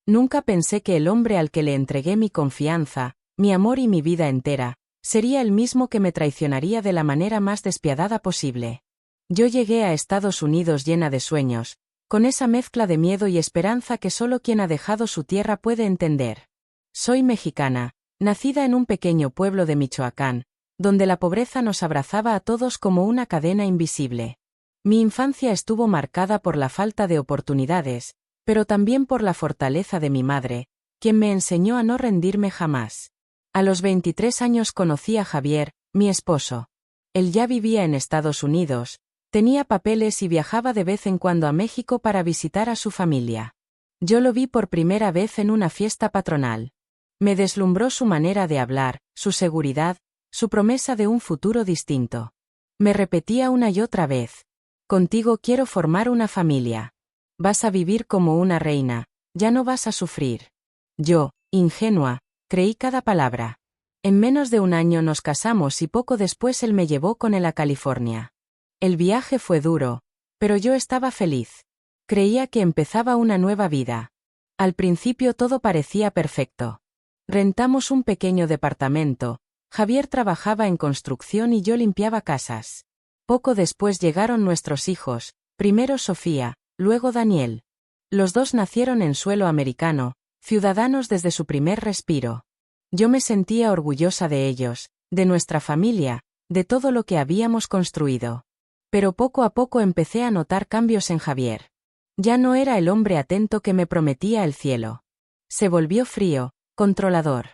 Nunca pensé que el hombre al que le entregué mi confianza, mi amor y mi vida entera, sería el mismo que me traicionaría de la manera más despiadada posible. Yo llegué a Estados Unidos llena de sueños, con esa mezcla de miedo y esperanza que solo quien ha dejado su tierra puede entender. Soy mexicana, nacida en un pequeño pueblo de Michoacán, donde la pobreza nos abrazaba a todos como una cadena invisible. Mi infancia estuvo marcada por la falta de oportunidades, pero también por la fortaleza de mi madre, quien me enseñó a no rendirme jamás. A los 23 años conocí a Javier, mi esposo. Él ya vivía en Estados Unidos, tenía papeles y viajaba de vez en cuando a México para visitar a su familia. Yo lo vi por primera vez en una fiesta patronal. Me deslumbró su manera de hablar, su seguridad, su promesa de un futuro distinto. Me repetía una y otra vez: contigo quiero formar una familia. Vas a vivir como una reina, ya no vas a sufrir. Yo, ingenua, creí cada palabra. En menos de un año nos casamos y poco después él me llevó con él a California. El viaje fue duro, pero yo estaba feliz. Creía que empezaba una nueva vida. Al principio todo parecía perfecto. Rentamos un pequeño departamento, Javier trabajaba en construcción y yo limpiaba casas. Poco después llegaron nuestros hijos, primero Sofía, luego Daniel. Los dos nacieron en suelo americano, ciudadanos desde su primer respiro. Yo me sentía orgullosa de ellos, de nuestra familia, de todo lo que habíamos construido. Pero poco a poco empecé a notar cambios en Javier. Ya no era el hombre atento que me prometía el cielo. Se volvió frío, controlador.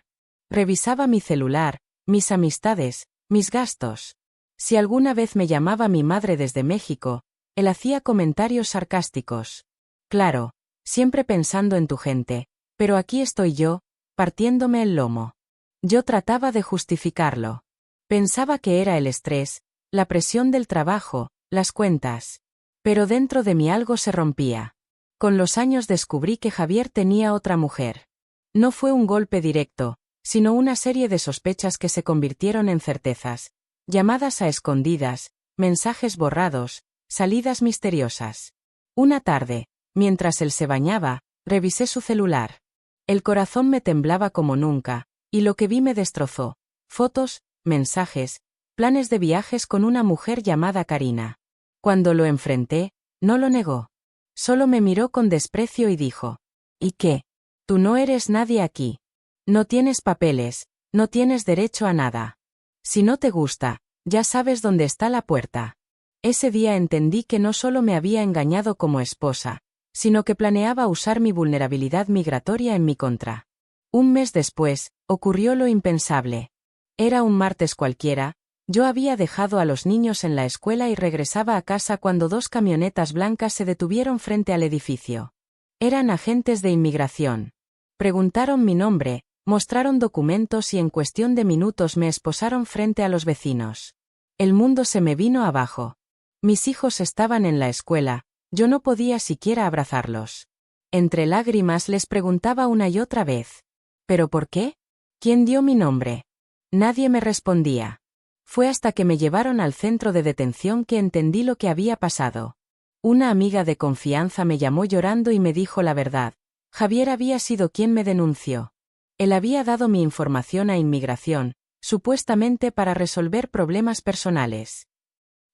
Revisaba mi celular, mis amistades, mis gastos. Si alguna vez me llamaba mi madre desde México, él hacía comentarios sarcásticos. Claro, siempre pensando en tu gente, pero aquí estoy yo, partiéndome el lomo. Yo trataba de justificarlo. Pensaba que era el estrés, la presión del trabajo, las cuentas. Pero dentro de mí algo se rompía. Con los años descubrí que Javier tenía otra mujer. No fue un golpe directo, sino una serie de sospechas que se convirtieron en certezas, llamadas a escondidas, mensajes borrados, salidas misteriosas. Una tarde, mientras él se bañaba, revisé su celular. El corazón me temblaba como nunca, y lo que vi me destrozó. Fotos, mensajes, planes de viajes con una mujer llamada Karina. Cuando lo enfrenté, no lo negó. Solo me miró con desprecio y dijo: ¿y qué? Tú no eres nadie aquí. No tienes papeles, no tienes derecho a nada. Si no te gusta, ya sabes dónde está la puerta. Ese día entendí que no solo me había engañado como esposa, sino que planeaba usar mi vulnerabilidad migratoria en mi contra. Un mes después, ocurrió lo impensable. Era un martes cualquiera, yo había dejado a los niños en la escuela y regresaba a casa cuando dos camionetas blancas se detuvieron frente al edificio. Eran agentes de inmigración. Preguntaron mi nombre, mostraron documentos y en cuestión de minutos me esposaron frente a los vecinos. El mundo se me vino abajo. Mis hijos estaban en la escuela, yo no podía siquiera abrazarlos. Entre lágrimas les preguntaba una y otra vez: ¿pero por qué? ¿Quién dio mi nombre? Nadie me respondía. Fue hasta que me llevaron al centro de detención que entendí lo que había pasado. Una amiga de confianza me llamó llorando y me dijo la verdad: Javier había sido quien me denunció. Él había dado mi información a inmigración, supuestamente para resolver problemas personales.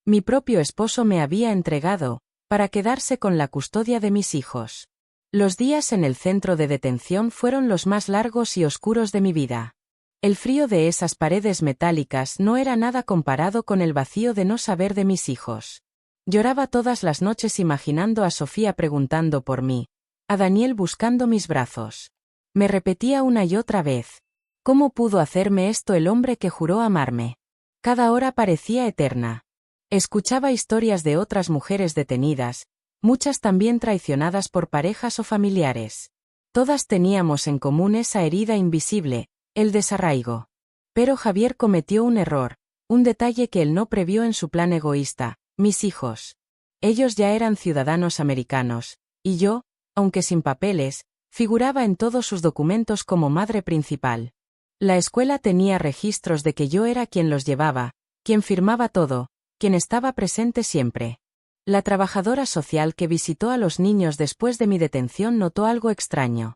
Mi propio esposo me había entregado, para quedarse con la custodia de mis hijos. Los días en el centro de detención fueron los más largos y oscuros de mi vida. El frío de esas paredes metálicas no era nada comparado con el vacío de no saber de mis hijos. Lloraba todas las noches imaginando a Sofía preguntando por mí, a Daniel buscando mis brazos. Me repetía una y otra vez: ¿cómo pudo hacerme esto el hombre que juró amarme? Cada hora parecía eterna. Escuchaba historias de otras mujeres detenidas, muchas también traicionadas por parejas o familiares. Todas teníamos en común esa herida invisible, el desarraigo. Pero Javier cometió un error, un detalle que él no previó en su plan egoísta: mis hijos. Ellos ya eran ciudadanos americanos, y yo, aunque sin papeles, figuraba en todos sus documentos como madre principal. La escuela tenía registros de que yo era quien los llevaba, quien firmaba todo, quien estaba presente siempre. La trabajadora social que visitó a los niños después de mi detención notó algo extraño.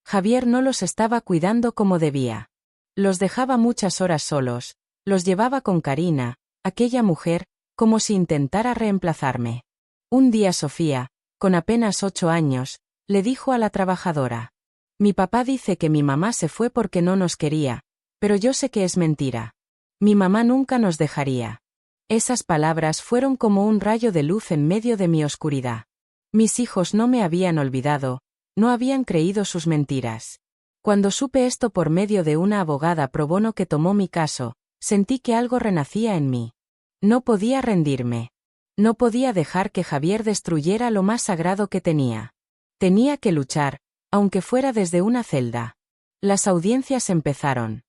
Javier no los estaba cuidando como debía. Los dejaba muchas horas solos, los llevaba con Karina, aquella mujer, como si intentara reemplazarme. Un día Sofía, con apenas 8 años, le dijo a la trabajadora: «Mi papá dice que mi mamá se fue porque no nos quería, pero yo sé que es mentira. Mi mamá nunca nos dejaría». Esas palabras fueron como un rayo de luz en medio de mi oscuridad. Mis hijos no me habían olvidado, no habían creído sus mentiras. Cuando supe esto por medio de una abogada pro bono que tomó mi caso, sentí que algo renacía en mí. No podía rendirme. No podía dejar que Javier destruyera lo más sagrado que tenía. Tenía que luchar, aunque fuera desde una celda. Las audiencias empezaron.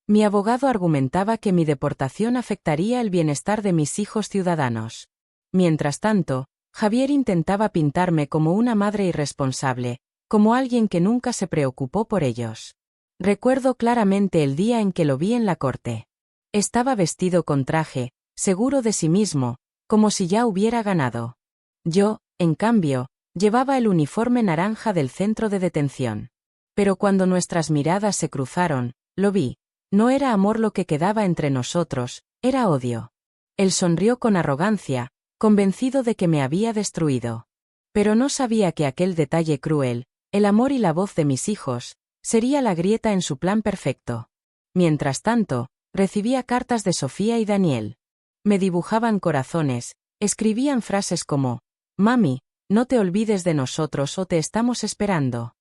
Mi abogado argumentaba que mi deportación afectaría el bienestar de mis hijos ciudadanos. Mientras tanto, Javier intentaba pintarme como una madre irresponsable, como alguien que nunca se preocupó por ellos. Recuerdo claramente el día en que lo vi en la corte. Estaba vestido con traje, seguro de sí mismo, como si ya hubiera ganado. Yo, en cambio, llevaba el uniforme naranja del centro de detención. Pero cuando nuestras miradas se cruzaron, lo vi. No era amor lo que quedaba entre nosotros, era odio. Él sonrió con arrogancia, convencido de que me había destruido. Pero no sabía que aquel detalle cruel, el amor y la voz de mis hijos, sería la grieta en su plan perfecto. Mientras tanto, recibía cartas de Sofía y Daniel. Me dibujaban corazones, escribían frases como: «Mami, no te olvides de nosotros o te estamos esperando».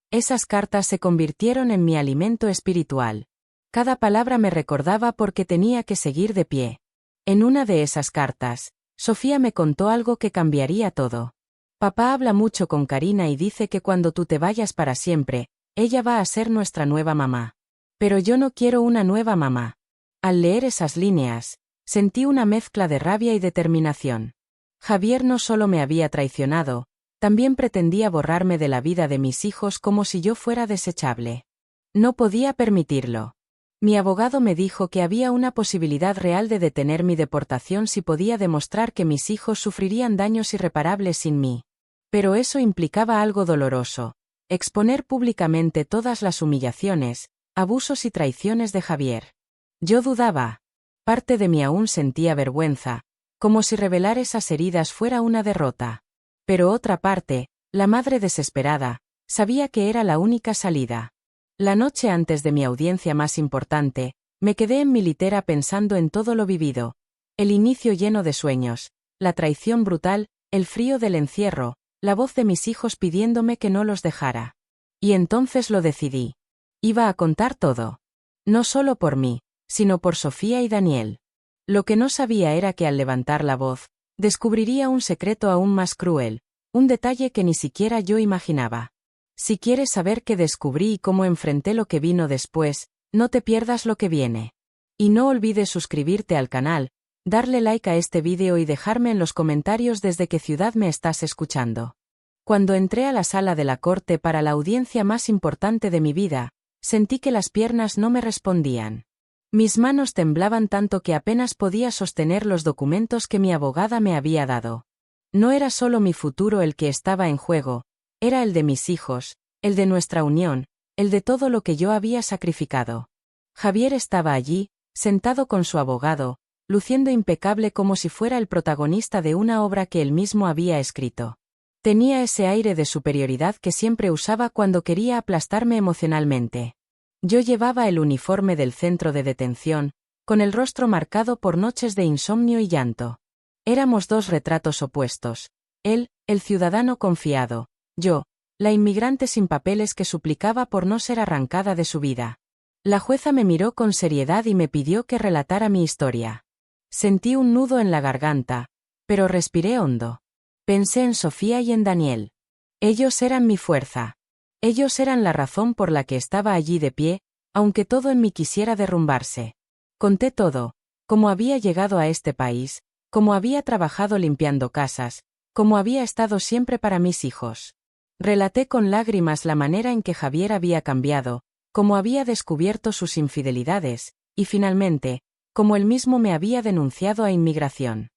Esas cartas se convirtieron en mi alimento espiritual. Cada palabra me recordaba por qué tenía que seguir de pie. En una de esas cartas, Sofía me contó algo que cambiaría todo. «Papá habla mucho con Karina y dice que cuando tú te vayas para siempre, ella va a ser nuestra nueva mamá. Pero yo no quiero una nueva mamá». Al leer esas líneas, sentí una mezcla de rabia y determinación. Javier no solo me había traicionado, también pretendía borrarme de la vida de mis hijos como si yo fuera desechable. No podía permitirlo. Mi abogado me dijo que había una posibilidad real de detener mi deportación si podía demostrar que mis hijos sufrirían daños irreparables sin mí. Pero eso implicaba algo doloroso: exponer públicamente todas las humillaciones, abusos y traiciones de Javier. Yo dudaba. Parte de mí aún sentía vergüenza, como si revelar esas heridas fuera una derrota. Pero otra parte, la madre desesperada, sabía que era la única salida. La noche antes de mi audiencia más importante, me quedé en mi litera pensando en todo lo vivido. El inicio lleno de sueños, la traición brutal, el frío del encierro, la voz de mis hijos pidiéndome que no los dejara. Y entonces lo decidí. Iba a contar todo. No solo por mí, sino por Sofía y Daniel. Lo que no sabía era que al levantar la voz, descubriría un secreto aún más cruel, un detalle que ni siquiera yo imaginaba. Si quieres saber qué descubrí y cómo enfrenté lo que vino después, no te pierdas lo que viene. Y no olvides suscribirte al canal, darle like a este vídeo y dejarme en los comentarios desde qué ciudad me estás escuchando. Cuando entré a la sala de la corte para la audiencia más importante de mi vida, sentí que las piernas no me respondían. Mis manos temblaban tanto que apenas podía sostener los documentos que mi abogada me había dado. No era solo mi futuro el que estaba en juego, era el de mis hijos, el de nuestra unión, el de todo lo que yo había sacrificado. Javier estaba allí, sentado con su abogado, luciendo impecable como si fuera el protagonista de una obra que él mismo había escrito. Tenía ese aire de superioridad que siempre usaba cuando quería aplastarme emocionalmente. Yo llevaba el uniforme del centro de detención, con el rostro marcado por noches de insomnio y llanto. Éramos dos retratos opuestos. Él, el ciudadano confiado; yo, la inmigrante sin papeles que suplicaba por no ser arrancada de su vida. La jueza me miró con seriedad y me pidió que relatara mi historia. Sentí un nudo en la garganta, pero respiré hondo. Pensé en Sofía y en Daniel. Ellos eran mi fuerza. Ellos eran la razón por la que estaba allí de pie, aunque todo en mí quisiera derrumbarse. Conté todo: cómo había llegado a este país, cómo había trabajado limpiando casas, cómo había estado siempre para mis hijos. Relaté con lágrimas la manera en que Javier había cambiado, cómo había descubierto sus infidelidades, y finalmente, cómo él mismo me había denunciado a inmigración.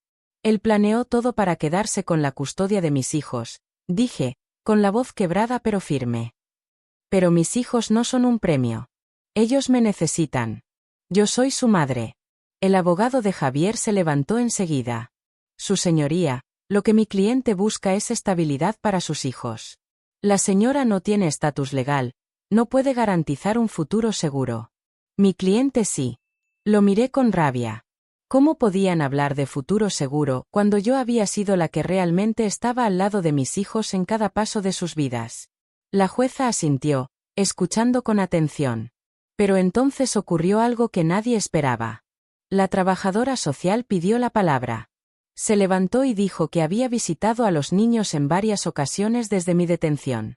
Él planeó todo para quedarse con la custodia de mis hijos, dije, con la voz quebrada pero firme. Pero mis hijos no son un premio. Ellos me necesitan. Yo soy su madre. El abogado de Javier se levantó enseguida. Su señoría, lo que mi cliente busca es estabilidad para sus hijos. La señora no tiene estatus legal, no puede garantizar un futuro seguro. Mi cliente sí. Lo miré con rabia. ¿Cómo podían hablar de futuro seguro cuando yo había sido la que realmente estaba al lado de mis hijos en cada paso de sus vidas? La jueza asintió, escuchando con atención. Pero entonces ocurrió algo que nadie esperaba. La trabajadora social pidió la palabra. Se levantó y dijo que había visitado a los niños en varias ocasiones desde mi detención.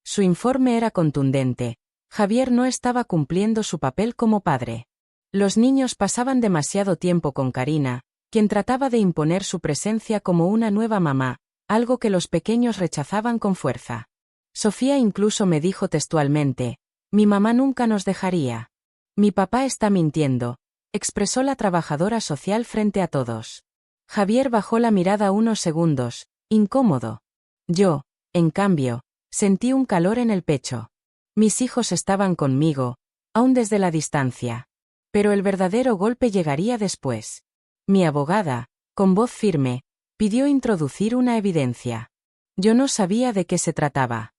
Su informe era contundente. Javier no estaba cumpliendo su papel como padre. Los niños pasaban demasiado tiempo con Karina, quien trataba de imponer su presencia como una nueva mamá, algo que los pequeños rechazaban con fuerza. Sofía incluso me dijo textualmente: «Mi mamá nunca nos dejaría». «Mi papá está mintiendo», expresó la trabajadora social frente a todos. Javier bajó la mirada unos segundos, incómodo. Yo, en cambio, sentí un calor en el pecho. Mis hijos estaban conmigo, aún desde la distancia. Pero el verdadero golpe llegaría después. Mi abogada, con voz firme, pidió introducir una evidencia. Yo no sabía de qué se trataba.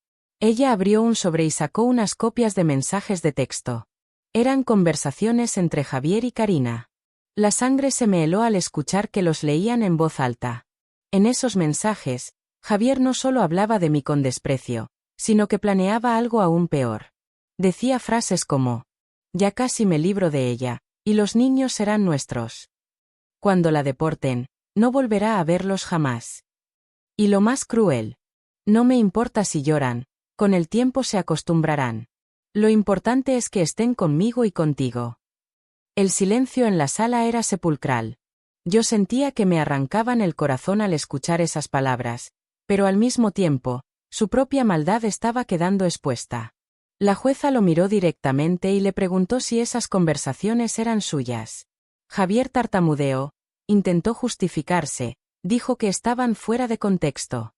Ella abrió un sobre y sacó unas copias de mensajes de texto. Eran conversaciones entre Javier y Karina. La sangre se me heló al escuchar que los leían en voz alta. En esos mensajes, Javier no solo hablaba de mí con desprecio, sino que planeaba algo aún peor. Decía frases como: «Ya casi me libro de ella, y los niños serán nuestros. Cuando la deporten, no volverá a verlos jamás. Y lo más cruel: no me importa si lloran, con el tiempo se acostumbrarán. Lo importante es que estén conmigo y contigo». El silencio en la sala era sepulcral. Yo sentía que me arrancaban el corazón al escuchar esas palabras, pero al mismo tiempo, su propia maldad estaba quedando expuesta. La jueza lo miró directamente y le preguntó si esas conversaciones eran suyas. Javier tartamudeó, intentó justificarse, dijo que estaban fuera de contexto.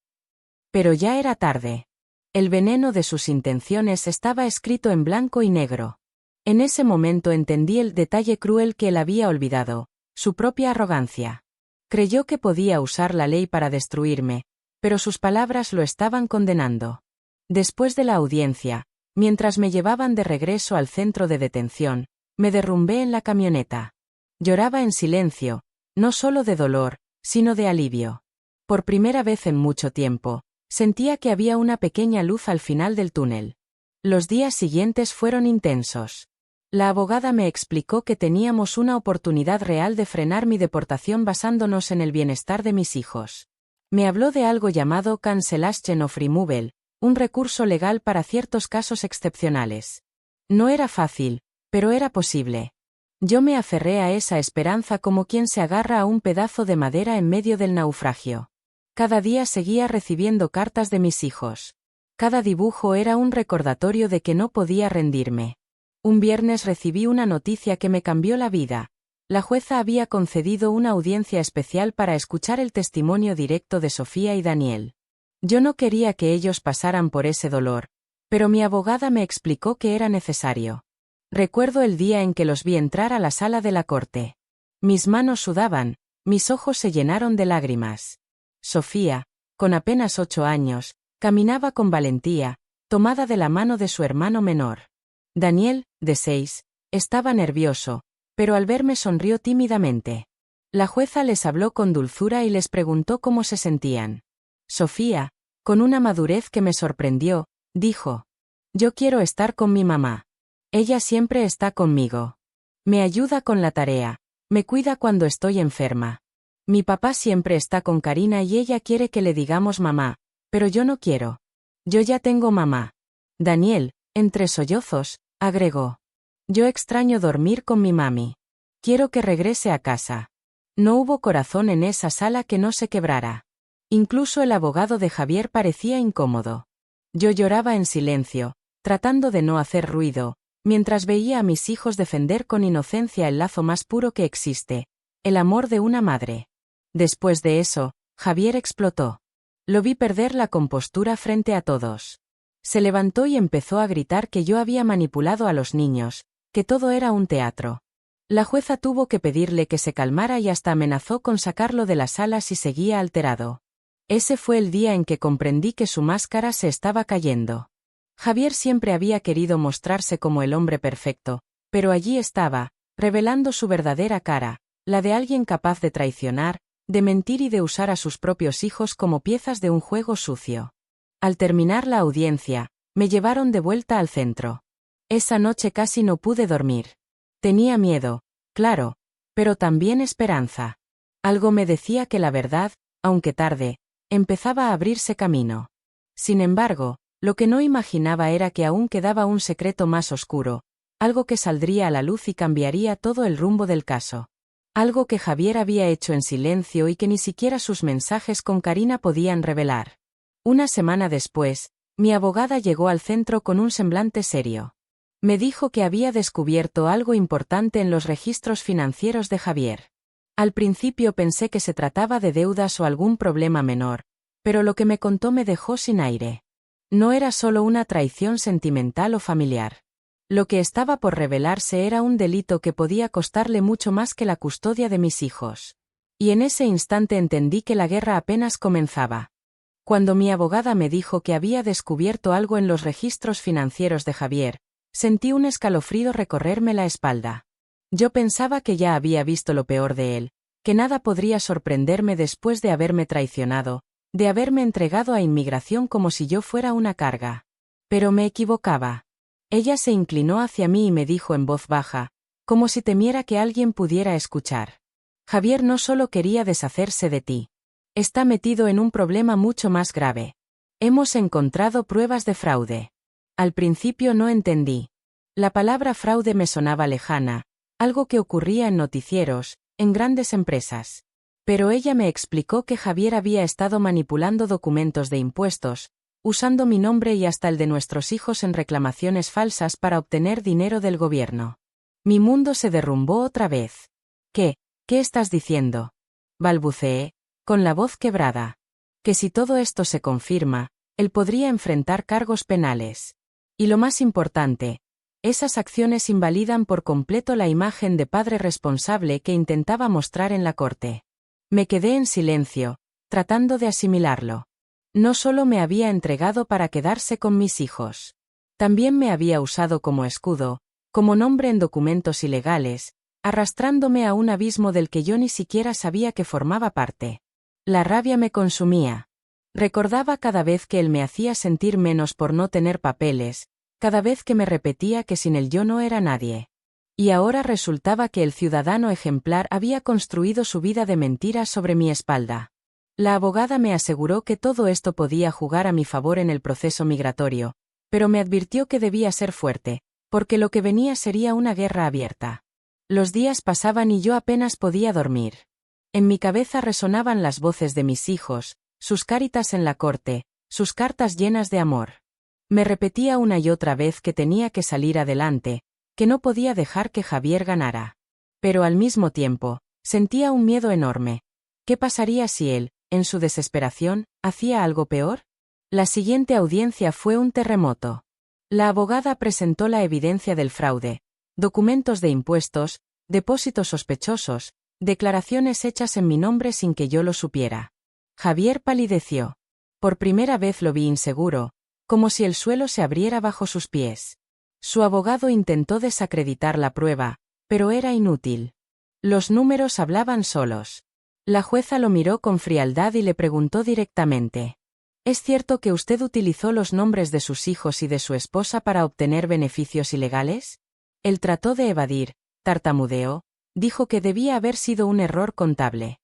Pero ya era tarde. El veneno de sus intenciones estaba escrito en blanco y negro. En ese momento entendí el detalle cruel que él había olvidado, su propia arrogancia. Creyó que podía usar la ley para destruirme, pero sus palabras lo estaban condenando. Después de la audiencia, mientras me llevaban de regreso al centro de detención, me derrumbé en la camioneta. Lloraba en silencio, no solo de dolor, sino de alivio. Por primera vez en mucho tiempo, sentía que había una pequeña luz al final del túnel. Los días siguientes fueron intensos. La abogada me explicó que teníamos una oportunidad real de frenar mi deportación basándonos en el bienestar de mis hijos. Me habló de algo llamado cancellation of removal, un recurso legal para ciertos casos excepcionales. No era fácil, pero era posible. Yo me aferré a esa esperanza como quien se agarra a un pedazo de madera en medio del naufragio. Cada día seguía recibiendo cartas de mis hijos. Cada dibujo era un recordatorio de que no podía rendirme. Un viernes recibí una noticia que me cambió la vida. La jueza había concedido una audiencia especial para escuchar el testimonio directo de Sofía y Daniel. Yo no quería que ellos pasaran por ese dolor, pero mi abogada me explicó que era necesario. Recuerdo el día en que los vi entrar a la sala de la corte. Mis manos sudaban, mis ojos se llenaron de lágrimas. Sofía, con apenas 8 años, caminaba con valentía, tomada de la mano de su hermano menor. Daniel, de 6, estaba nervioso, pero al verme sonrió tímidamente. La jueza les habló con dulzura y les preguntó cómo se sentían. Sofía, con una madurez que me sorprendió, dijo: «Yo quiero estar con mi mamá. Ella siempre está conmigo. Me ayuda con la tarea, me cuida cuando estoy enferma. Mi papá siempre está con Karina y ella quiere que le digamos mamá, pero yo no quiero. Yo ya tengo mamá». Daniel, entre sollozos, agregó: «Yo extraño dormir con mi mami. Quiero que regrese a casa». No hubo corazón en esa sala que no se quebrara. Incluso el abogado de Javier parecía incómodo. Yo lloraba en silencio, tratando de no hacer ruido, mientras veía a mis hijos defender con inocencia el lazo más puro que existe, el amor de una madre. Después de eso, Javier explotó. Lo vi perder la compostura frente a todos. Se levantó y empezó a gritar que yo había manipulado a los niños, que todo era un teatro. La jueza tuvo que pedirle que se calmara y hasta amenazó con sacarlo de la sala si seguía alterado. Ese fue el día en que comprendí que su máscara se estaba cayendo. Javier siempre había querido mostrarse como el hombre perfecto, pero allí estaba, revelando su verdadera cara, la de alguien capaz de traicionar, de mentir y de usar a sus propios hijos como piezas de un juego sucio. Al terminar la audiencia, me llevaron de vuelta al centro. Esa noche casi no pude dormir. Tenía miedo, claro, pero también esperanza. Algo me decía que la verdad, aunque tarde, empezaba a abrirse camino. Sin embargo, lo que no imaginaba era que aún quedaba un secreto más oscuro, algo que saldría a la luz y cambiaría todo el rumbo del caso. Algo que Javier había hecho en silencio y que ni siquiera sus mensajes con Karina podían revelar. Una semana después, mi abogada llegó al centro con un semblante serio. Me dijo que había descubierto algo importante en los registros financieros de Javier. Al principio pensé que se trataba de deudas o algún problema menor, pero lo que me contó me dejó sin aire. No era solo una traición sentimental o familiar. Lo que estaba por revelarse era un delito que podía costarle mucho más que la custodia de mis hijos. Y en ese instante entendí que la guerra apenas comenzaba. Cuando mi abogada me dijo que había descubierto algo en los registros financieros de Javier, sentí un escalofrío recorrerme la espalda. Yo pensaba que ya había visto lo peor de él, que nada podría sorprenderme después de haberme traicionado, de haberme entregado a inmigración como si yo fuera una carga. Pero me equivocaba. Ella se inclinó hacia mí y me dijo en voz baja, como si temiera que alguien pudiera escuchar. Javier no solo quería deshacerse de ti. Está metido en un problema mucho más grave. Hemos encontrado pruebas de fraude. Al principio no entendí. La palabra fraude me sonaba lejana, algo que ocurría en noticieros, en grandes empresas. Pero ella me explicó que Javier había estado manipulando documentos de impuestos, usando mi nombre y hasta el de nuestros hijos en reclamaciones falsas para obtener dinero del gobierno. Mi mundo se derrumbó otra vez. ¿Qué estás diciendo? Balbuceé, con la voz quebrada. Que si todo esto se confirma, él podría enfrentar cargos penales. Y lo más importante, esas acciones invalidan por completo la imagen de padre responsable que intentaba mostrar en la corte. Me quedé en silencio, tratando de asimilarlo. No solo me había entregado para quedarse con mis hijos. También me había usado como escudo, como nombre en documentos ilegales, arrastrándome a un abismo del que yo ni siquiera sabía que formaba parte. La rabia me consumía. Recordaba cada vez que él me hacía sentir menos por no tener papeles, cada vez que me repetía que sin él yo no era nadie. Y ahora resultaba que el ciudadano ejemplar había construido su vida de mentiras sobre mi espalda. La abogada me aseguró que todo esto podía jugar a mi favor en el proceso migratorio, pero me advirtió que debía ser fuerte, porque lo que venía sería una guerra abierta. Los días pasaban y yo apenas podía dormir. En mi cabeza resonaban las voces de mis hijos, sus caritas en la corte, sus cartas llenas de amor. Me repetía una y otra vez que tenía que salir adelante, que no podía dejar que Javier ganara. Pero al mismo tiempo, sentía un miedo enorme. ¿Qué pasaría si él, en su desesperación, hacía algo peor? La siguiente audiencia fue un terremoto. La abogada presentó la evidencia del fraude, documentos de impuestos, depósitos sospechosos, declaraciones hechas en mi nombre sin que yo lo supiera. Javier palideció. Por primera vez lo vi inseguro, como si el suelo se abriera bajo sus pies. Su abogado intentó desacreditar la prueba, pero era inútil. Los números hablaban solos. La jueza lo miró con frialdad y le preguntó directamente. ¿Es cierto que usted utilizó los nombres de sus hijos y de su esposa para obtener beneficios ilegales? Él trató de evadir, tartamudeó, dijo que debía haber sido un error contable.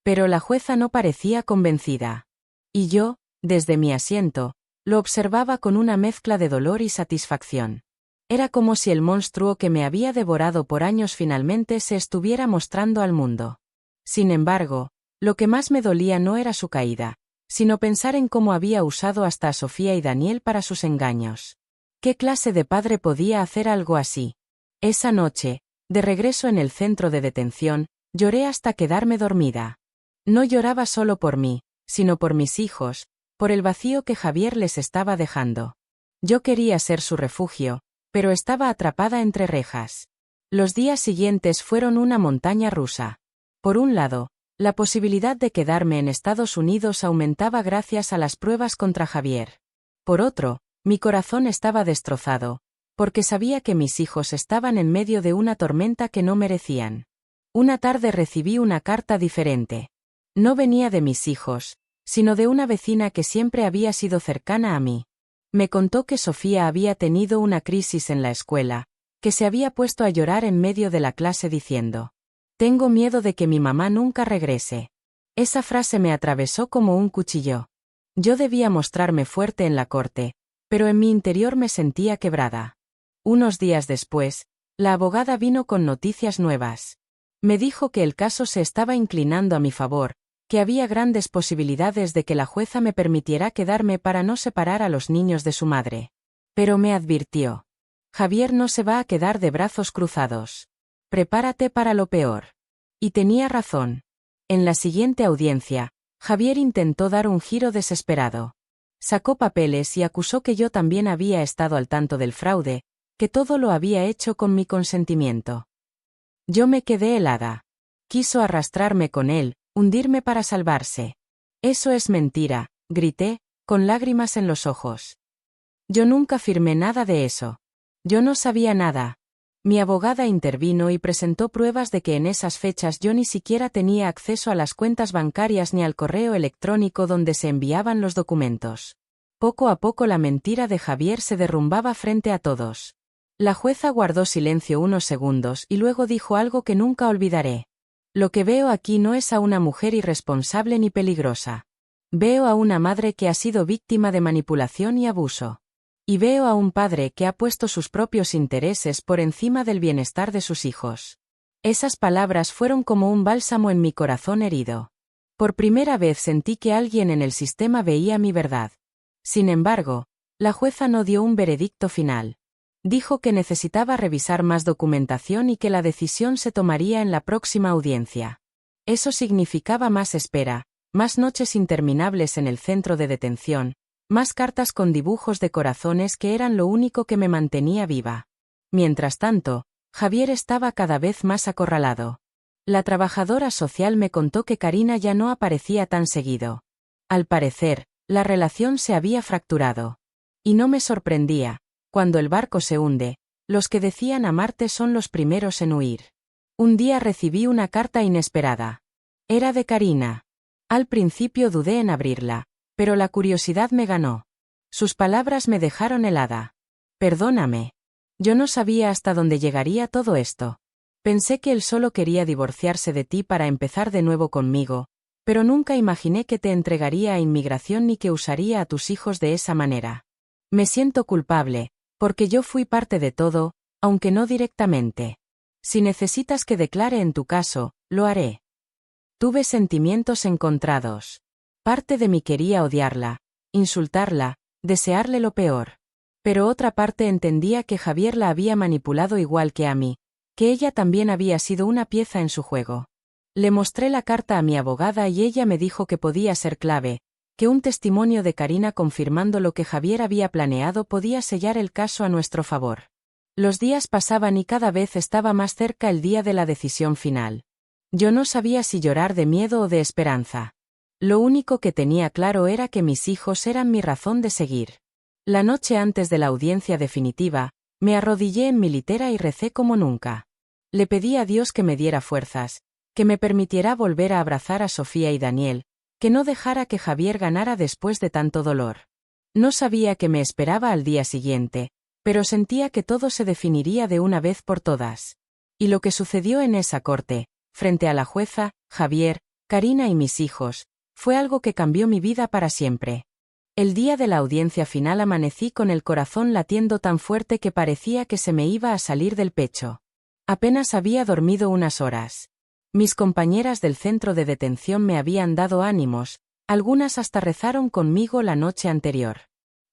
Pero la jueza no parecía convencida. Y yo, desde mi asiento, lo observaba con una mezcla de dolor y satisfacción. Era como si el monstruo que me había devorado por años finalmente se estuviera mostrando al mundo. Sin embargo, lo que más me dolía no era su caída, sino pensar en cómo había usado hasta a Sofía y Daniel para sus engaños. ¿Qué clase de padre podía hacer algo así? Esa noche, de regreso en el centro de detención, lloré hasta quedarme dormida. No lloraba solo por mí, sino por mis hijos, por el vacío que Javier les estaba dejando. Yo quería ser su refugio, pero estaba atrapada entre rejas. Los días siguientes fueron una montaña rusa. Por un lado, la posibilidad de quedarme en Estados Unidos aumentaba gracias a las pruebas contra Javier. Por otro, mi corazón estaba destrozado, porque sabía que mis hijos estaban en medio de una tormenta que no merecían. Una tarde recibí una carta diferente. No venía de mis hijos, sino de una vecina que siempre había sido cercana a mí. Me contó que Sofía había tenido una crisis en la escuela, que se había puesto a llorar en medio de la clase diciendo: «Tengo miedo de que mi mamá nunca regrese». Esa frase me atravesó como un cuchillo. Yo debía mostrarme fuerte en la corte, pero en mi interior me sentía quebrada. Unos días después, la abogada vino con noticias nuevas. Me dijo que el caso se estaba inclinando a mi favor, que había grandes posibilidades de que la jueza me permitiera quedarme para no separar a los niños de su madre. Pero me advirtió: «Javier no se va a quedar de brazos cruzados. Prepárate para lo peor». Y tenía razón. En la siguiente audiencia, Javier intentó dar un giro desesperado. Sacó papeles y acusó que yo también había estado al tanto del fraude, que todo lo había hecho con mi consentimiento. Yo me quedé helada. Quiso arrastrarme con él, hundirme para salvarse. «Eso es mentira», grité, con lágrimas en los ojos. «Yo nunca firmé nada de eso. Yo no sabía nada». Mi abogada intervino y presentó pruebas de que en esas fechas yo ni siquiera tenía acceso a las cuentas bancarias ni al correo electrónico donde se enviaban los documentos. Poco a poco la mentira de Javier se derrumbaba frente a todos. La jueza guardó silencio unos segundos y luego dijo algo que nunca olvidaré: «Lo que veo aquí no es a una mujer irresponsable ni peligrosa. Veo a una madre que ha sido víctima de manipulación y abuso. Y veo a un padre que ha puesto sus propios intereses por encima del bienestar de sus hijos». Esas palabras fueron como un bálsamo en mi corazón herido. Por primera vez sentí que alguien en el sistema veía mi verdad. Sin embargo, la jueza no dio un veredicto final. Dijo que necesitaba revisar más documentación y que la decisión se tomaría en la próxima audiencia. Eso significaba más espera, más noches interminables en el centro de detención, más cartas con dibujos de corazones que eran lo único que me mantenía viva. Mientras tanto, Javier estaba cada vez más acorralado. La trabajadora social me contó que Karina ya no aparecía tan seguido. Al parecer, la relación se había fracturado. Y no me sorprendía. Cuando el barco se hunde, los que decían amarte son los primeros en huir. Un día recibí una carta inesperada. Era de Karina. Al principio dudé en abrirla, pero la curiosidad me ganó. Sus palabras me dejaron helada. «Perdóname. Yo no sabía hasta dónde llegaría todo esto. Pensé que él solo quería divorciarse de ti para empezar de nuevo conmigo, pero nunca imaginé que te entregaría a inmigración ni que usaría a tus hijos de esa manera. Me siento culpable, porque yo fui parte de todo, aunque no directamente. Si necesitas que declare en tu caso, lo haré». Tuve sentimientos encontrados. Parte de mí quería odiarla, insultarla, desearle lo peor. Pero otra parte entendía que Javier la había manipulado igual que a mí, que ella también había sido una pieza en su juego. Le mostré la carta a mi abogada y ella me dijo que podía ser clave, que un testimonio de Karina confirmando lo que Javier había planeado podía sellar el caso a nuestro favor. Los días pasaban y cada vez estaba más cerca el día de la decisión final. Yo no sabía si llorar de miedo o de esperanza. Lo único que tenía claro era que mis hijos eran mi razón de seguir. La noche antes de la audiencia definitiva, me arrodillé en mi litera y recé como nunca. Le pedí a Dios que me diera fuerzas, que me permitiera volver a abrazar a Sofía y Daniel, que no dejara que Javier ganara después de tanto dolor. No sabía qué me esperaba al día siguiente, pero sentía que todo se definiría de una vez por todas. Y lo que sucedió en esa corte, frente a la jueza, Javier, Karina y mis hijos, fue algo que cambió mi vida para siempre. El día de la audiencia final amanecí con el corazón latiendo tan fuerte que parecía que se me iba a salir del pecho. Apenas había dormido unas horas. Mis compañeras del centro de detención me habían dado ánimos, algunas hasta rezaron conmigo la noche anterior.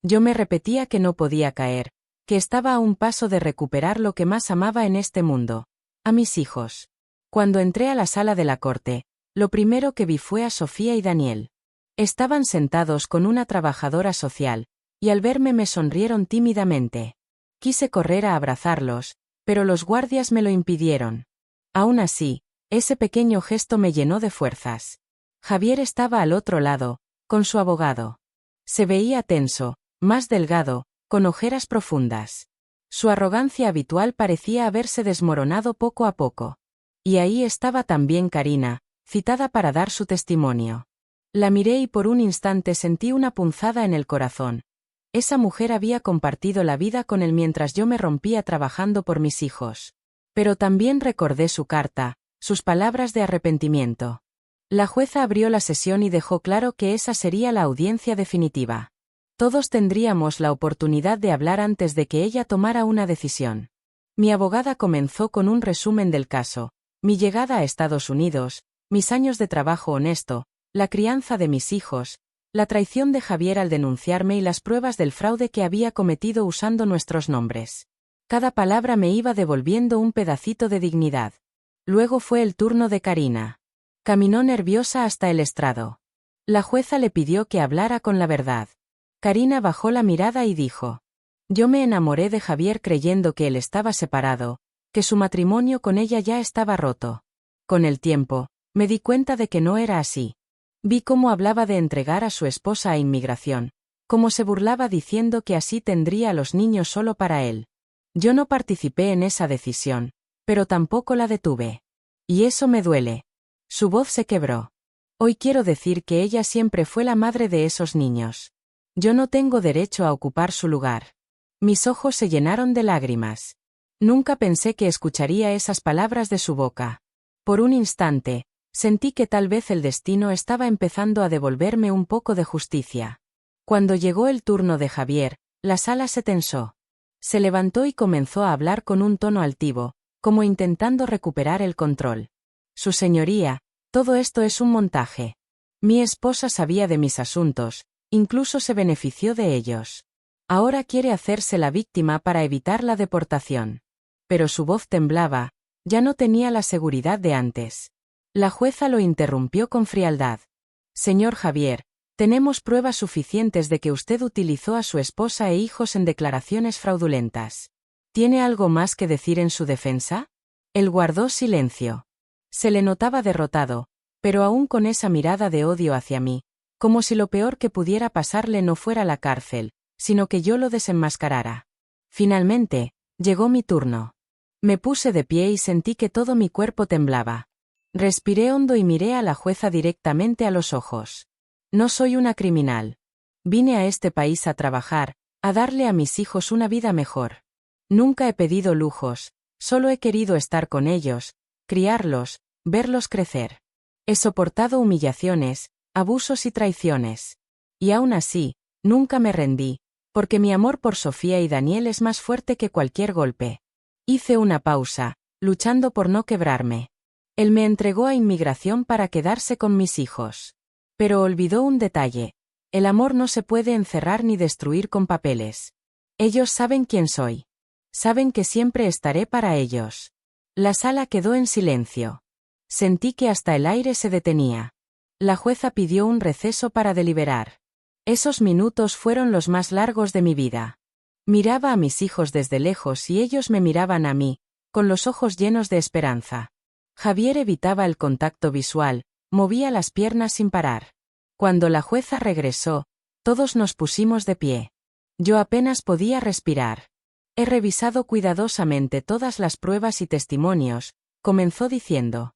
Yo me repetía que no podía caer, que estaba a un paso de recuperar lo que más amaba en este mundo, a mis hijos. Cuando entré a la sala de la corte, lo primero que vi fue a Sofía y Daniel. Estaban sentados con una trabajadora social, y al verme me sonrieron tímidamente. Quise correr a abrazarlos, pero los guardias me lo impidieron. Aún así, ese pequeño gesto me llenó de fuerzas. Javier estaba al otro lado, con su abogado. Se veía tenso, más delgado, con ojeras profundas. Su arrogancia habitual parecía haberse desmoronado poco a poco. Y ahí estaba también Karina, citada para dar su testimonio. La miré y por un instante sentí una punzada en el corazón. Esa mujer había compartido la vida con él mientras yo me rompía trabajando por mis hijos. Pero también recordé su carta, sus palabras de arrepentimiento. La jueza abrió la sesión y dejó claro que esa sería la audiencia definitiva. Todos tendríamos la oportunidad de hablar antes de que ella tomara una decisión. Mi abogada comenzó con un resumen del caso, mi llegada a Estados Unidos, mis años de trabajo honesto, la crianza de mis hijos, la traición de Javier al denunciarme y las pruebas del fraude que había cometido usando nuestros nombres. Cada palabra me iba devolviendo un pedacito de dignidad. Luego fue el turno de Karina. Caminó nerviosa hasta el estrado. La jueza le pidió que hablara con la verdad. Karina bajó la mirada y dijo: «Yo me enamoré de Javier creyendo que él estaba separado, que su matrimonio con ella ya estaba roto. Con el tiempo, me di cuenta de que no era así. Vi cómo hablaba de entregar a su esposa a inmigración, cómo se burlaba diciendo que así tendría a los niños solo para él. Yo no participé en esa decisión, pero tampoco la detuve. Y eso me duele». Su voz se quebró. «Hoy quiero decir que ella siempre fue la madre de esos niños. Yo no tengo derecho a ocupar su lugar». Mis ojos se llenaron de lágrimas. Nunca pensé que escucharía esas palabras de su boca. Por un instante, sentí que tal vez el destino estaba empezando a devolverme un poco de justicia. Cuando llegó el turno de Javier, la sala se tensó. Se levantó y comenzó a hablar con un tono altivo, como intentando recuperar el control. «Su señoría, todo esto es un montaje. Mi esposa sabía de mis asuntos, incluso se benefició de ellos. Ahora quiere hacerse la víctima para evitar la deportación». Pero su voz temblaba, ya no tenía la seguridad de antes. La jueza lo interrumpió con frialdad. «Señor Javier, tenemos pruebas suficientes de que usted utilizó a su esposa e hijos en declaraciones fraudulentas. ¿Tiene algo más que decir en su defensa?». Él guardó silencio. Se le notaba derrotado, pero aún con esa mirada de odio hacia mí, como si lo peor que pudiera pasarle no fuera la cárcel, sino que yo lo desenmascarara. Finalmente, llegó mi turno. Me puse de pie y sentí que todo mi cuerpo temblaba. Respiré hondo y miré a la jueza directamente a los ojos. «No soy una criminal. Vine a este país a trabajar, a darle a mis hijos una vida mejor. Nunca he pedido lujos, solo he querido estar con ellos, criarlos, verlos crecer. He soportado humillaciones, abusos y traiciones. Y aún así, nunca me rendí, porque mi amor por Sofía y Daniel es más fuerte que cualquier golpe». Hice una pausa, luchando por no quebrarme. Él me entregó a inmigración para quedarse con mis hijos. Pero olvidó un detalle: el amor no se puede encerrar ni destruir con papeles. Ellos saben quién soy. Saben que siempre estaré para ellos. La sala quedó en silencio. Sentí que hasta el aire se detenía. La jueza pidió un receso para deliberar. Esos minutos fueron los más largos de mi vida. Miraba a mis hijos desde lejos y ellos me miraban a mí, con los ojos llenos de esperanza. Javier evitaba el contacto visual, movía las piernas sin parar. Cuando la jueza regresó, todos nos pusimos de pie. Yo apenas podía respirar. «He revisado cuidadosamente todas las pruebas y testimonios», comenzó diciendo.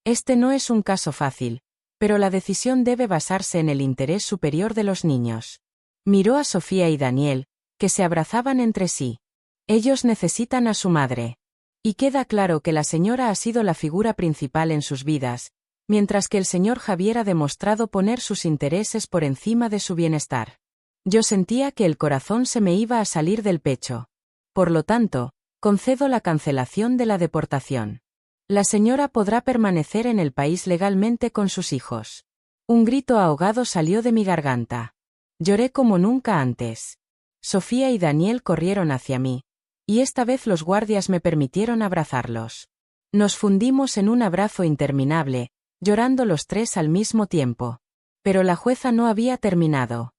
«Este no es un caso fácil, pero la decisión debe basarse en el interés superior de los niños». Miró a Sofía y Daniel, que se abrazaban entre sí. «Ellos necesitan a su madre. Y queda claro que la señora ha sido la figura principal en sus vidas, mientras que el señor Javier ha demostrado poner sus intereses por encima de su bienestar». Yo sentía que el corazón se me iba a salir del pecho. «Por lo tanto, concedo la cancelación de la deportación. La señora podrá permanecer en el país legalmente con sus hijos». Un grito ahogado salió de mi garganta. Lloré como nunca antes. Sofía y Daniel corrieron hacia mí, y esta vez los guardias me permitieron abrazarlos. Nos fundimos en un abrazo interminable, llorando los tres al mismo tiempo. Pero la jueza no había terminado.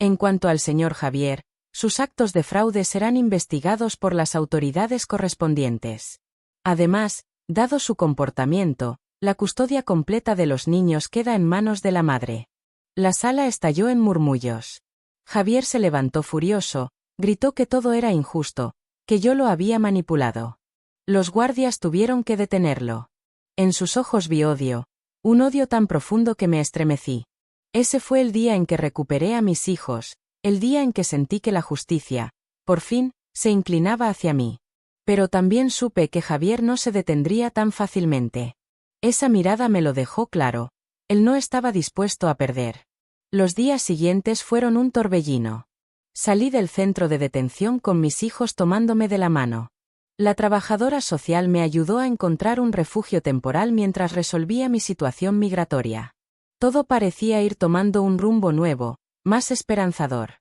En cuanto al señor Javier, sus actos de fraude serán investigados por las autoridades correspondientes. Además, dado su comportamiento, la custodia completa de los niños queda en manos de la madre. La sala estalló en murmullos. Javier se levantó furioso, gritó que todo era injusto, que yo lo había manipulado. Los guardias tuvieron que detenerlo. En sus ojos vi odio, un odio tan profundo que me estremecí. Ese fue el día en que recuperé a mis hijos, el día en que sentí que la justicia, por fin, se inclinaba hacia mí. Pero también supe que Javier no se detendría tan fácilmente. Esa mirada me lo dejó claro. Él no estaba dispuesto a perder. Los días siguientes fueron un torbellino. Salí del centro de detención con mis hijos tomándome de la mano. La trabajadora social me ayudó a encontrar un refugio temporal mientras resolvía mi situación migratoria. Todo parecía ir tomando un rumbo nuevo, más esperanzador.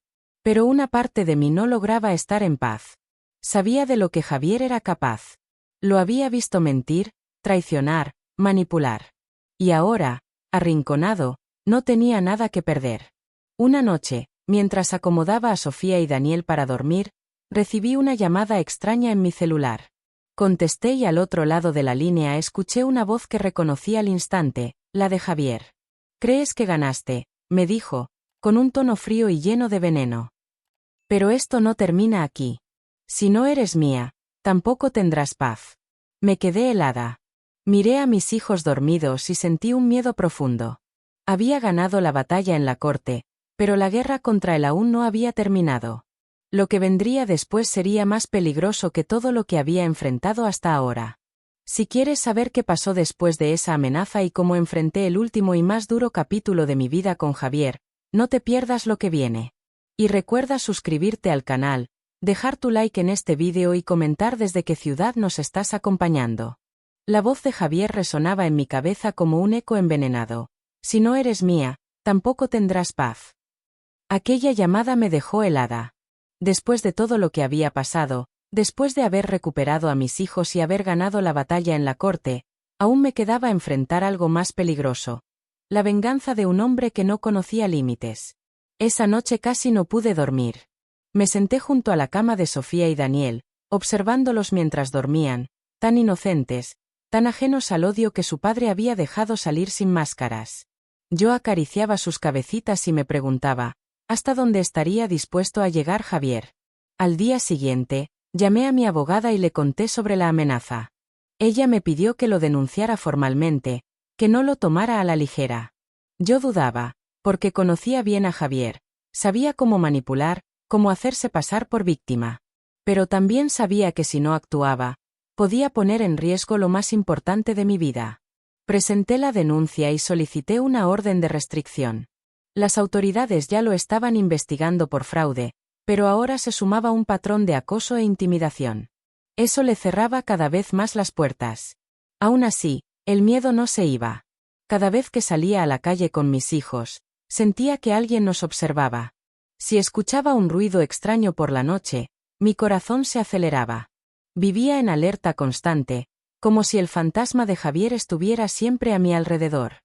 Pero una parte de mí no lograba estar en paz. Sabía de lo que Javier era capaz. Lo había visto mentir, traicionar, manipular. Y ahora, arrinconado, no tenía nada que perder. Una noche, mientras acomodaba a Sofía y Daniel para dormir, recibí una llamada extraña en mi celular. Contesté y al otro lado de la línea escuché una voz que reconocí al instante, la de Javier. «¿Crees que ganaste?», me dijo, con un tono frío y lleno de veneno. «Pero esto no termina aquí. Si no eres mía, tampoco tendrás paz». Me quedé helada. Miré a mis hijos dormidos y sentí un miedo profundo. Había ganado la batalla en la corte, pero la guerra contra él aún no había terminado. Lo que vendría después sería más peligroso que todo lo que había enfrentado hasta ahora. Si quieres saber qué pasó después de esa amenaza y cómo enfrenté el último y más duro capítulo de mi vida con Javier, no te pierdas lo que viene. Y recuerda suscribirte al canal, dejar tu like en este vídeo y comentar desde qué ciudad nos estás acompañando. La voz de Javier resonaba en mi cabeza como un eco envenenado. Si no eres mía, tampoco tendrás paz. Aquella llamada me dejó helada. Después de todo lo que había pasado, después de haber recuperado a mis hijos y haber ganado la batalla en la corte, aún me quedaba enfrentar algo más peligroso. La venganza de un hombre que no conocía límites. Esa noche casi no pude dormir. Me senté junto a la cama de Sofía y Daniel, observándolos mientras dormían, tan inocentes, tan ajenos al odio que su padre había dejado salir sin máscaras. Yo acariciaba sus cabecitas y me preguntaba, ¿hasta dónde estaría dispuesto a llegar Javier? Al día siguiente, llamé a mi abogada y le conté sobre la amenaza. Ella me pidió que lo denunciara formalmente, que no lo tomara a la ligera. Yo dudaba, porque conocía bien a Javier, sabía cómo manipular, cómo hacerse pasar por víctima. Pero también sabía que si no actuaba, podía poner en riesgo lo más importante de mi vida. Presenté la denuncia y solicité una orden de restricción. Las autoridades ya lo estaban investigando por fraude, pero ahora se sumaba un patrón de acoso e intimidación. Eso le cerraba cada vez más las puertas. Aún así, el miedo no se iba. Cada vez que salía a la calle con mis hijos, sentía que alguien nos observaba. Si escuchaba un ruido extraño por la noche, mi corazón se aceleraba. Vivía en alerta constante, como si el fantasma de Javier estuviera siempre a mi alrededor.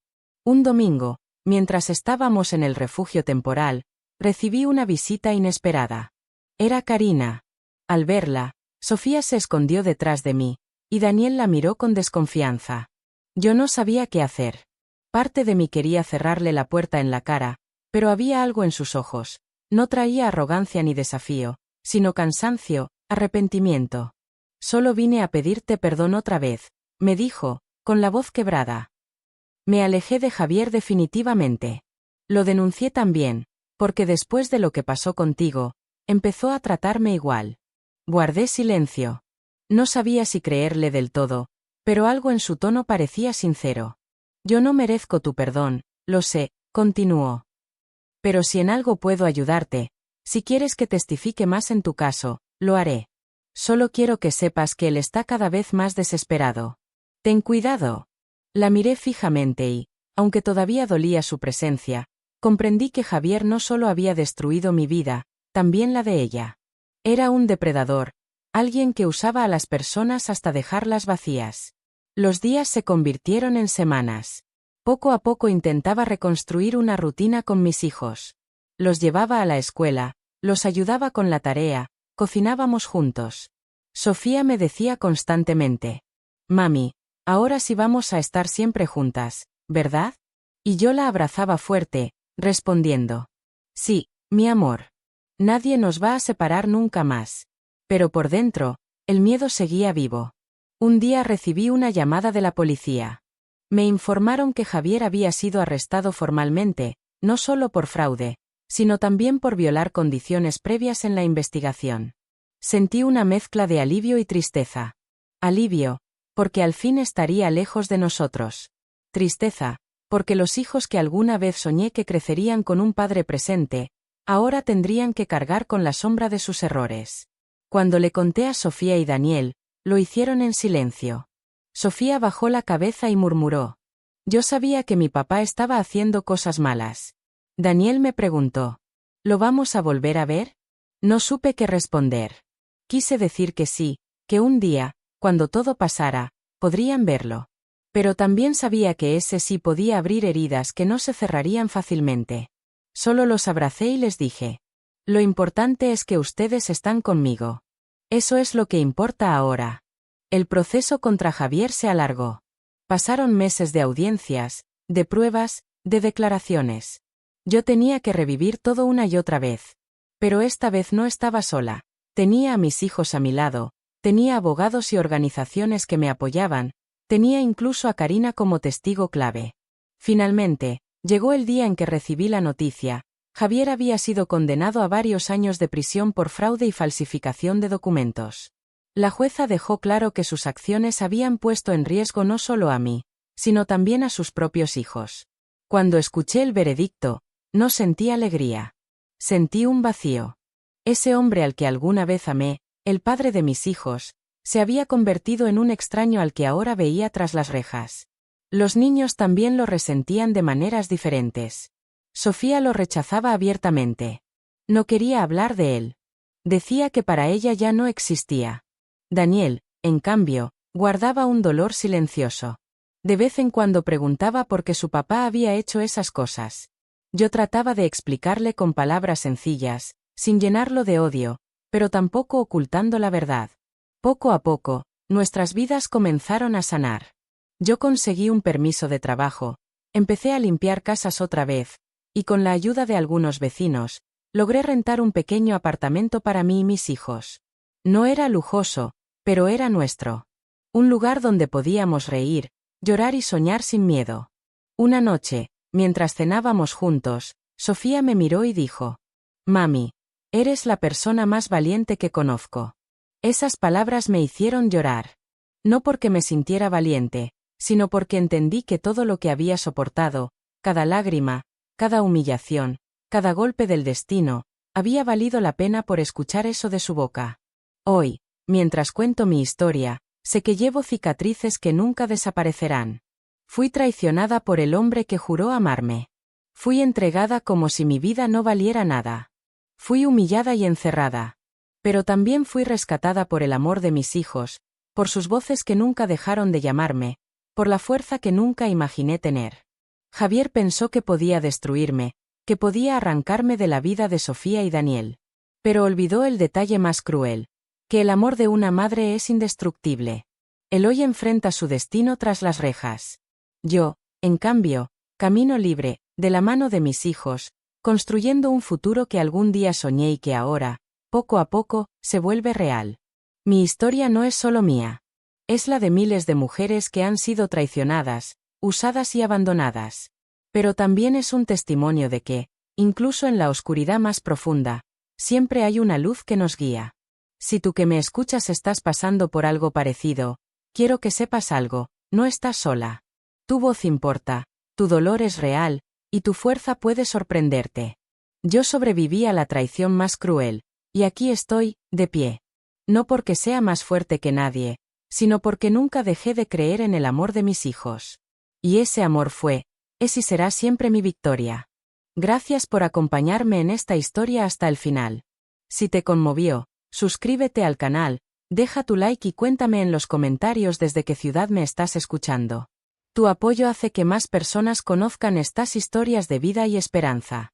Un domingo, mientras estábamos en el refugio temporal, recibí una visita inesperada. Era Karina. Al verla, Sofía se escondió detrás de mí, y Daniel la miró con desconfianza. Yo no sabía qué hacer. Parte de mí quería cerrarle la puerta en la cara, pero había algo en sus ojos. No traía arrogancia ni desafío, sino cansancio, arrepentimiento. «Solo vine a pedirte perdón otra vez», me dijo, con la voz quebrada. Me alejé de Javier definitivamente. Lo denuncié también, porque después de lo que pasó contigo, empezó a tratarme igual. Guardé silencio. No sabía si creerle del todo, pero algo en su tono parecía sincero. «Yo no merezco tu perdón, lo sé», continuó. «Pero si en algo puedo ayudarte, si quieres que testifique más en tu caso, lo haré. Solo quiero que sepas que él está cada vez más desesperado. Ten cuidado». La miré fijamente y, aunque todavía dolía su presencia, comprendí que Javier no solo había destruido mi vida, también la de ella. Era un depredador, alguien que usaba a las personas hasta dejarlas vacías. Los días se convirtieron en semanas. Poco a poco intentaba reconstruir una rutina con mis hijos. Los llevaba a la escuela, los ayudaba con la tarea, cocinábamos juntos. Sofía me decía constantemente: «Mami, ahora sí vamos a estar siempre juntas, ¿verdad?». Y yo la abrazaba fuerte, respondiendo: «Sí, mi amor. Nadie nos va a separar nunca más». Pero por dentro, el miedo seguía vivo. Un día recibí una llamada de la policía. Me informaron que Javier había sido arrestado formalmente, no solo por fraude, sino también por violar condiciones previas en la investigación. Sentí una mezcla de alivio y tristeza. Alivio, porque al fin estaría lejos de nosotros. Tristeza, porque los hijos que alguna vez soñé que crecerían con un padre presente, ahora tendrían que cargar con la sombra de sus errores. Cuando le conté a Sofía y Daniel, lo hicieron en silencio. Sofía bajó la cabeza y murmuró: «Yo sabía que mi papá estaba haciendo cosas malas». Daniel me preguntó: «¿Lo vamos a volver a ver?». No supe qué responder. Quise decir que sí, que un día, cuando todo pasara, podrían verlo. Pero también sabía que ese sí podía abrir heridas que no se cerrarían fácilmente. Solo los abracé y les dije: «Lo importante es que ustedes están conmigo. Eso es lo que importa ahora». El proceso contra Javier se alargó. Pasaron meses de audiencias, de pruebas, de declaraciones. Yo tenía que revivir todo una y otra vez. Pero esta vez no estaba sola. Tenía a mis hijos a mi lado, tenía abogados y organizaciones que me apoyaban, tenía incluso a Karina como testigo clave. Finalmente, llegó el día en que recibí la noticia: Javier había sido condenado a varios años de prisión por fraude y falsificación de documentos. La jueza dejó claro que sus acciones habían puesto en riesgo no solo a mí, sino también a sus propios hijos. Cuando escuché el veredicto, no sentí alegría. Sentí un vacío. Ese hombre al que alguna vez amé, el padre de mis hijos, se había convertido en un extraño al que ahora veía tras las rejas. Los niños también lo resentían de maneras diferentes. Sofía lo rechazaba abiertamente. No quería hablar de él. Decía que para ella ya no existía. Daniel, en cambio, guardaba un dolor silencioso. De vez en cuando preguntaba por qué su papá había hecho esas cosas. Yo trataba de explicarle con palabras sencillas, sin llenarlo de odio, pero tampoco ocultando la verdad. Poco a poco, nuestras vidas comenzaron a sanar. Yo conseguí un permiso de trabajo, empecé a limpiar casas otra vez, y con la ayuda de algunos vecinos, logré rentar un pequeño apartamento para mí y mis hijos. No era lujoso, pero era nuestro. Un lugar donde podíamos reír, llorar y soñar sin miedo. Una noche, mientras cenábamos juntos, Sofía me miró y dijo: «Mami, eres la persona más valiente que conozco». Esas palabras me hicieron llorar. No porque me sintiera valiente, sino porque entendí que todo lo que había soportado, cada lágrima, cada humillación, cada golpe del destino, había valido la pena por escuchar eso de su boca. Hoy, mientras cuento mi historia, sé que llevo cicatrices que nunca desaparecerán. Fui traicionada por el hombre que juró amarme. Fui entregada como si mi vida no valiera nada. Fui humillada y encerrada. Pero también fui rescatada por el amor de mis hijos, por sus voces que nunca dejaron de llamarme, por la fuerza que nunca imaginé tener. Javier pensó que podía destruirme, que podía arrancarme de la vida de Sofía y Daniel. Pero olvidó el detalle más cruel: que el amor de una madre es indestructible. Él hoy enfrenta su destino tras las rejas. Yo, en cambio, camino libre, de la mano de mis hijos, construyendo un futuro que algún día soñé y que ahora, poco a poco, se vuelve real. Mi historia no es solo mía. Es la de miles de mujeres que han sido traicionadas, usadas y abandonadas. Pero también es un testimonio de que, incluso en la oscuridad más profunda, siempre hay una luz que nos guía. Si tú que me escuchas estás pasando por algo parecido, quiero que sepas algo: no estás sola. Tu voz importa, tu dolor es real, y tu fuerza puede sorprenderte. Yo sobreviví a la traición más cruel, y aquí estoy, de pie. No porque sea más fuerte que nadie, sino porque nunca dejé de creer en el amor de mis hijos. Y ese amor fue, es y será siempre mi victoria. Gracias por acompañarme en esta historia hasta el final. Si te conmovió, suscríbete al canal, deja tu like y cuéntame en los comentarios desde qué ciudad me estás escuchando. Tu apoyo hace que más personas conozcan estas historias de vida y esperanza.